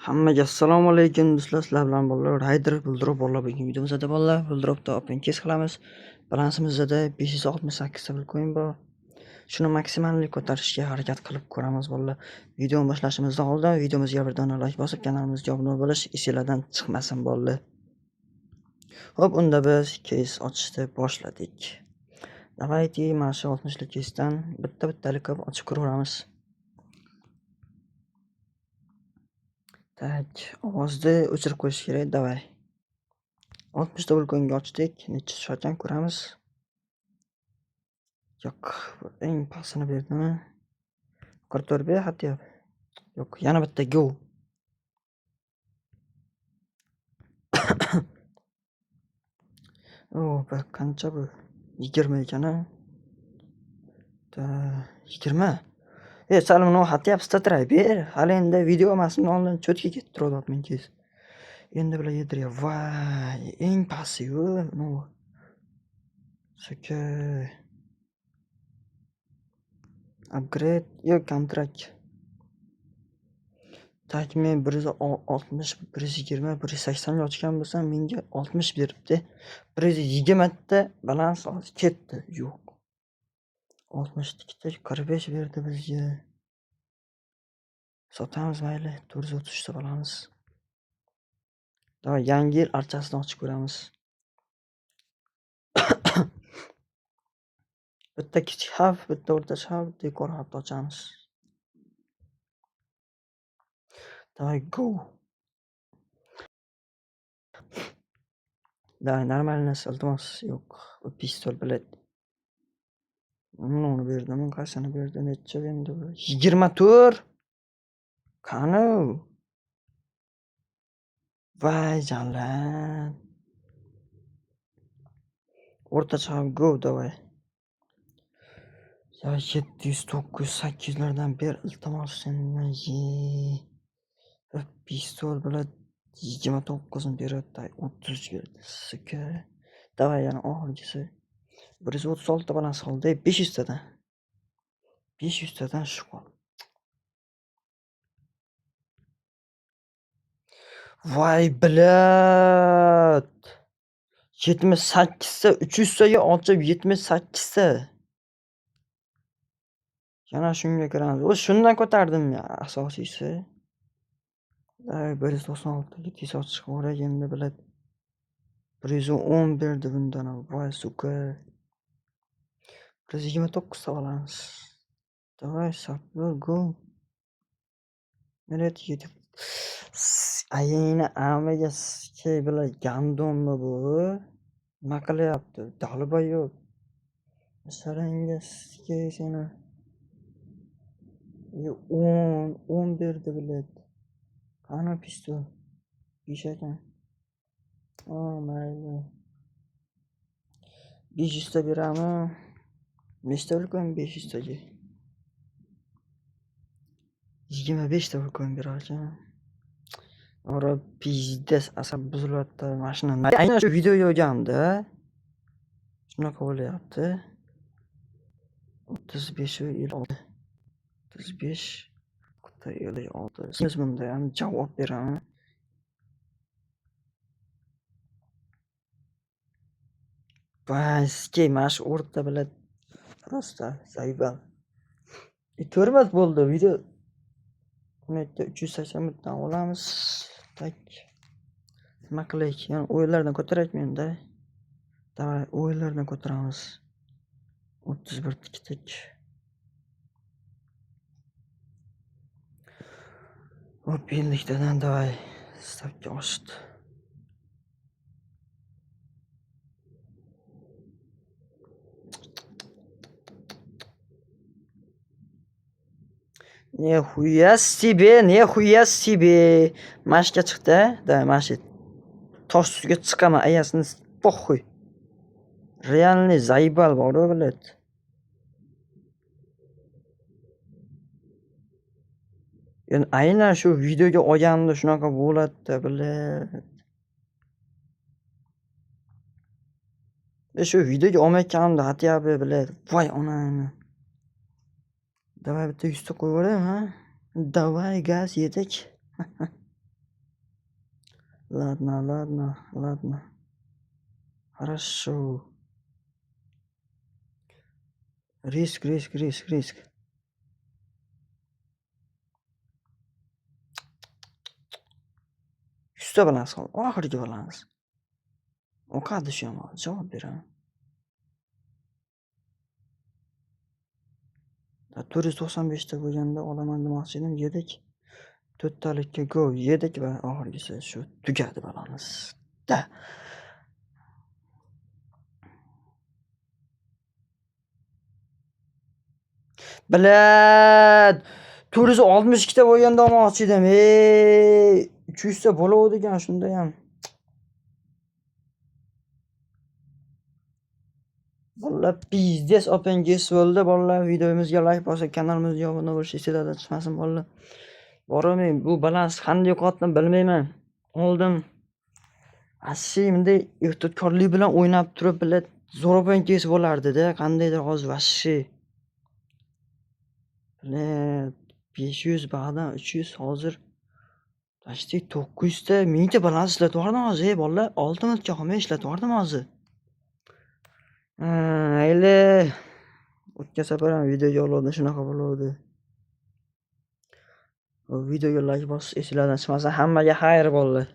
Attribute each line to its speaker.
Speaker 1: Hammaga assalomu alaykum do'stlar, sizlar bilan bolalar Haydir Buldrop bolalar bugungi videomizda bolalar Buldropda open case qilamiz. Balansimizda 568 ta coin bor. Shuni maksimalni ko'tarishga harakat qilib ko'ramiz bolalar. Videoni boshlashimizdan oldin videomizga bir dona like bosib kanalimizga obuna bo'lish esingizdan chiqmasin bolalar. Xo'p, unda biz case ochishni boshladik. Давайте mana shu 60 lik casedan bitta-bittalik qilib ochib ko'ramiz. Tak, ovozni o'chirib qo'yish kerak, davay. 60 ta coinga ochdik. Necha tushayotgan ko'ramiz. Yo'q, eng pastini berdimi? 44 beryapti. Yo'q, yana bitta go. Bu qancha bu? 20 ekan-a? 20. Salim no hatyapsiz tray ber. Hali endi video emasmi, oldin cho'tga ketib turibmenkiz. Endi bular yediryapti. Voy, eng pasti-yu, no. Saka. Upgrade yo'q, kontrakt. Tak, men 160, 120, 180 ga ochgan bo'lsam, menga 60 beribdi. 120 ta balans ketdi. Yo'q. 60 ta 45 berdi bizga. Sotamiz mayli, 433 ta balans. Davay, yangi yil archasini ochib ko'ramiz. Bitta kichik xavf, bitta o'rtacha xavf, dekor xavfni ochamiz. Давай, go. Давай, нормально iltimos. Yo'q, bu pistol bilet. Uni berdim, qaysini berdi, necha endi bu? 24. Qani? Voy jonlan. O'rtacha xavf go, давай. Ya 700, 900, 800 lardan ber, iltimos sendan ye. Pistol bilan 29 ni beradi, 33 berdi. Suka. Davay, yana oxirgisi. 136 ta balans qoldi, 500 tadan. 500 tadan shu qoldi. Voy bilat. 78 ta 300 taga ochib 78 ta. Yana shunga kiramiz. O shundan ko'tardim ya, asosiysi. 196 ga tez ochish kerak endi bilat. 110 berdi bundan. Voy suka. 129 ta balans. Давай, saplo go. Nereye gidip? Ayina amaga şey böyle gandonmi bu? Nima qilyapti? Dalba yo'q. Sarangiz seni. 10 berdi bilet. Qani pistol. Ishakan. Mayli. 500 ta berami? Nechta ulkan 500 taga? 25 ta ulkan berarkan. Ora pizdes asab buzilyapti mashina. Aynan shu video yo'ganda shunaqa bo'lyapti. 35 yil oldi. 35 yil oldi. Siz bunda ham javob beraman. Baski mash o'rta bilan prosta zaybal. Ko'rmas bo'ldi video. Netda 380 dan olamiz. Tak. Nima qilaylik? Yani o'yinlardan ko'taraylikmenda. Davay, o'yinlardan ko'taramiz. 31 tiktik. Hop, birlikdadan davay. Stavka oshdi. Nexuya себе. Mashga chiqdi, davay, mash. Tosh ustiga chiqaman, ayasini poxuy. Realniy zaybal bor-ku, bilet. Yani aynan shu videoga olganimda shunaqa bo'ladi, bilet. Shu videoga olmayotganimda hatyapti, bilet. Voy onani. Davay, bitta 100 ta qo'yib yuboraymi, ha? Davay, gaz yedik. Ладно. Хорошо. Risk. 100 ta balans qoldi. Oxirgi balans. O'qadi shu ham javob beraman. 495 ta bo'lganda olaman demoqchi edim, yedik. 4 talikka go yedik va oxirgisi shu tugadi balans. Da. Bilad. 462 ta bo'lganda olmoqchi edim. 300 ta bo'ladi ekan shunda ham. Bolalar pizdes opengiz bo'ldi. Bolalar videomizga like bosib, kanalimizga obuna bo'lish iste'doddan chiqmasin bolalar. Bormayman. Bu balans qanday yo'qotdim bilmayman. Oldim. Asli bunday ehtiyotkorlik bilan o'ynab turib, bilad, zo'r opengiz bo'lardi-da, qandaydir hozir vashi. Bilad, 500 bag'dan 300 hozir почти 900 ta, 1000 ta balans ishlatvordim hozir, bolalar. 6 minutga qolmay ishlatvordim hozir. Mayli. O'tgan safar ham video yo'llovda shunaqa bo'ldi. Videoga like bosish esingizdan chiqmasa, hammaga xayr bolalar.